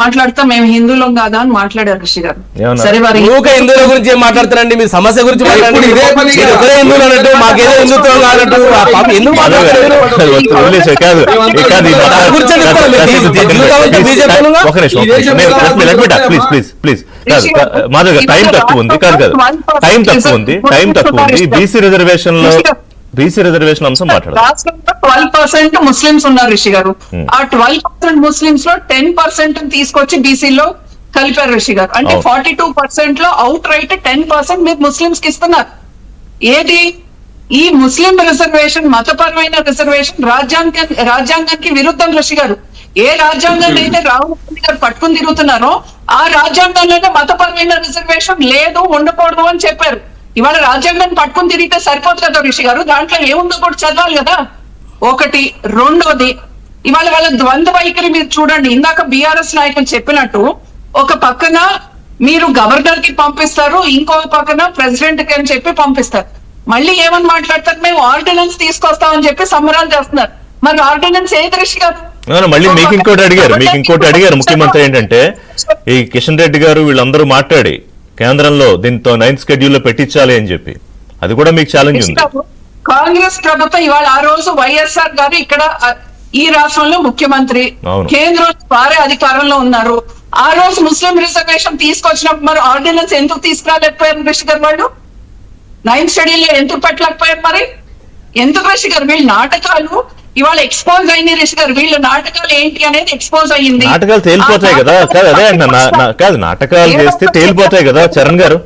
మాట్లాడతా మేము హిందువులం కాదా అని మాట్లాడారు ఋషి గారు. సరే వారి హిందువుల గురించి ఏం మాట్లాడతారండి, మీ సమస్య గురించి మాట్లాడండి. హిందువులు అన్నట్టు మాకేదో హిందుత్వం కానట్టు ఎందుకు మాట్లాడతారు? టైం తక్కువ ఉంది బీసీ రిజర్వేషన్ అంశం మాట్లాడారు. రాష్ట్రంలో 12% ముస్లింస్ ఉన్నారు ఋషి గారు. ఆ 12% ముస్లింస్ లో 10% తీసుకొచ్చి బీసీలో కలిపారు ఋషి గారు. అంటే 42% లో అవుట్ రైట్ 10% మీరు ముస్లింస్ కి ఇస్తున్నారు. ఏది ఈ ముస్లిం రిజర్వేషన్ మతపరమైన రిజర్వేషన్ రాజ్యాంగానికి విరుద్ధం ఋషి గారు. ఏ రాజ్యాంగాన్ని అయితే రాహుల్ గాంధీ గారు పట్టుకుని తిరుగుతున్నారో ఆ రాజ్యాంగంలోనే మతపరమైన రిజర్వేషన్ లేదు, ఉండకూడదు అని చెప్పారు. ఇవాళ రాజ్యాంగాన్ని పట్టుకుని తిరిగితే సరిపోదు కదా ఋషి గారు, దాంట్లో ఏముందో కూడా చదవాలి కదా. ఒకటి. రెండోది, ఇవాళ వాళ్ళ ద్వంద్వ వైఖరి మీరు చూడండి. ఇందాక బీఆర్ఎస్ నాయకులు చెప్పినట్టు ఒక పక్కన మీరు గవర్నర్ కి పంపిస్తారు, ఇంకో పక్కన ప్రెసిడెంట్ కి అని చెప్పి పంపిస్తారు. మళ్ళీ ఏమని మాట్లాడతారు, మేము ఆర్డినెన్స్ తీసుకొస్తామని చెప్పి సంబరాలు చేస్తున్నారు. మరి ఆర్డినెన్స్ ఏది ఋషి గారు? మళ్ళీ మీకు ఇంకోటి అడిగారు ముఖ్యమంత్రి ఏంటంటే, ఈ కిషన్ రెడ్డి గారు వీళ్ళందరూ మాట్లాడి కేంద్రంలో దీంతో 9th షెడ్యూల్ లో పెట్టించాలి అని చెప్పి, అది కూడా మీకు ఛాలెంజ్ ఉంది. కాంగ్రెస్ ప్రభుత్వం ఇవాళ ఆ రోజు వైఎస్ఆర్ గారు ఇక్కడ ఈ రాష్ట్రంలో ముఖ్యమంత్రి, కేంద్రం వారే అధికారంలో ఉన్నారు. ఆ రోజు ముస్లిం రిజర్వేషన్ తీసుకొచ్చినప్పుడు మరి ఆర్డినెన్స్ ఎందుకు తీసుకురాలేకపోయారు ఋషి గారు? వాళ్ళు 9th షెడ్యూల్ లో ఎందుకు పెట్టలేకపోయారు? మరి ఎందుకు ఋషి గారు? వీళ్ళు నాటకాలు ఇవాళ ఎక్స్పోజ్ అయింది ఋషి గారు. వీళ్ళ నాటకాలు ఏంటి అనేది ఎక్స్పోజ్ అయ్యింది. నాటకాలు తేలిపోతాయి కదా. కాదు నాటకాలు చేస్తే తేలిపోతాయి కదా చరణ్ గారు.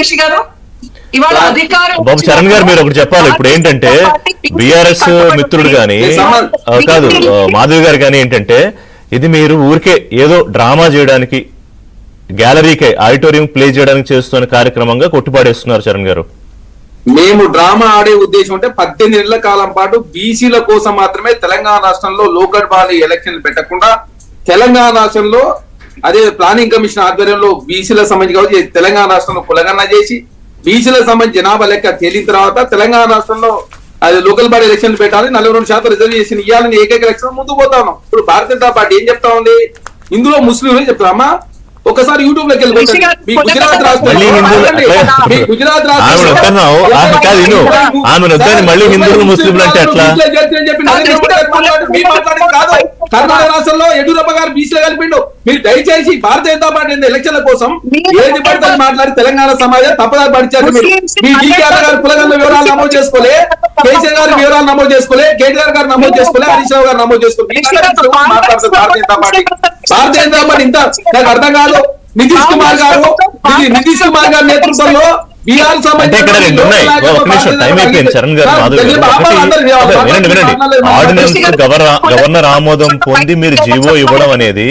ఋషి గారు ఇవాళ అధికారం బాబు చరణ్ గారు మీరు ఒకటి చెప్పాలి. ఇప్పుడు ఏంటంటే బిఆర్ఎస్ మిత్రుడు గాని కాదు మాధవ్ గారు కానీ ఏంటంటే, ఇది మీరు ఊరికే ఏదో డ్రామా చేయడానికి, గ్యాలరీకే ఆడిటోరియం ప్లే చేయడానికి చేస్తున్న కార్యక్రమంగా కొట్టిపాడేస్తున్నారు చరణ్ గారు. మేము డ్రామా ఆడే ఉద్దేశం అంటే 18 నెలల కాలం పాటు బీసీల కోసం మాత్రమే తెలంగాణ రాష్ట్రంలో లోకల్ బాడీ ఎలక్షన్ పెట్టకుండా తెలంగాణ రాష్ట్రంలో అదే ప్లానింగ్ కమిషన్ ఆధ్వర్యంలో బీసీల సంబంధించి తెలంగాణ రాష్ట్రంలో కులగణన చేసి బీసీల సంబంధించి జనాభా లెక్క తేలిన తర్వాత తెలంగాణ రాష్ట్రంలో అది లోకల్ బాడీ ఎలక్షన్లు పెట్టాలి, 42% రిజర్వేషన్ ఇవ్వాలని ఏకైక ఎలక్షన్ ముందుకు పోతా ఉన్నాం. ఇప్పుడు భారతీయ జనతా పార్టీ ఏం చెప్తా ఉంది, ఇందులో ముస్లింలు చెప్తామా? ఒకసారి యూట్యూబ్ లోకి వెళ్ళి గుజరాత్ మళ్ళీ హిందువులు ముస్లింలు అంటే ఎట్లా? కర్ణాటక రాష్ట్రంలో యడ్యూరప్ప గారు బీసీలో కలిపిండు. మీరు దయచేసి భారతీయ జనతా పార్టీ ఎలక్షన్ల కోసం ఏది పడితే మాట్లాడి తెలంగాణ సమాజం తప్పదారి పడిచారు. మీ డీకేఆర్ గారు కులగన్న వివరాలు నమోదు చేసుకోలే, కేసీఆర్ గారి వివరాలు నమోదు చేసుకోలే, కేటీఆర్ గారు నమోదు చేసుకోలే, హరీష్ రావు గారు నమోదు చేసుకోలే. మాట్లాడుతుంది భారతీయ జనతా పార్టీ. భారతీయ జనతా పార్టీ ఇంత నాకు అర్థం కాదు. నితీష్ కుమార్ గారు నేతృత్వంలో బీహార్ గవర్నర్ ఆమోదం పొంది మీరు జీవో ఇవ్వడం అనేది,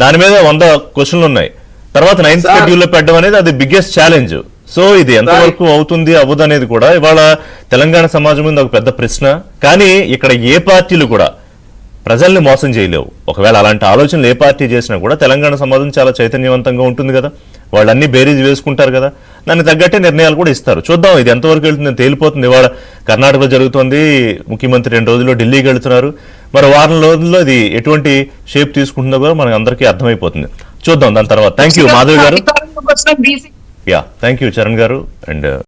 దాని మీద 100 క్వశ్చన్లు ఉన్నాయి. తర్వాత 9th షెడ్యూల్ లో పెట్టడం అనేది అది బిగ్గెస్ట్ ఛాలెంజ్. సో ఇది ఎంతవరకు అవుతుంది అవ్వదు అనేది కూడా ఇవాళ తెలంగాణ సమాజం మీద ఒక పెద్ద ప్రశ్న. కానీ ఇక్కడ ఏ పార్టీలు కూడా ప్రజల్ని మోసం చేయలేవు. ఒకవేళ అలాంటి ఆలోచనలు ఏ పార్టీ చేసినా కూడా తెలంగాణ సమాజం చాలా చైతన్యవంతంగా ఉంటుంది కదా, వాళ్ళన్నీ బేరీజ్ వేసుకుంటారు కదా, దానికి తగ్గట్టే నిర్ణయాలు కూడా ఇస్తారు. చూద్దాం ఇది ఎంతవరకు వెళ్తుంది, తేలిపోతుంది. ఇవాళ కర్ణాటకలో జరుగుతోంది, ముఖ్యమంత్రి 2 రోజుల్లో ఢిల్లీకి వెళ్తున్నారు. మరి వారం రోజుల్లో ఇది ఎటువంటి షేప్ తీసుకుంటుందో కూడా మనకు అందరికీ అర్థమైపోతుంది. చూద్దాం దాని తర్వాత. థ్యాంక్ యూ మాధవ్ గారు. థ్యాంక్ యూ చరణ్ గారు. అండ్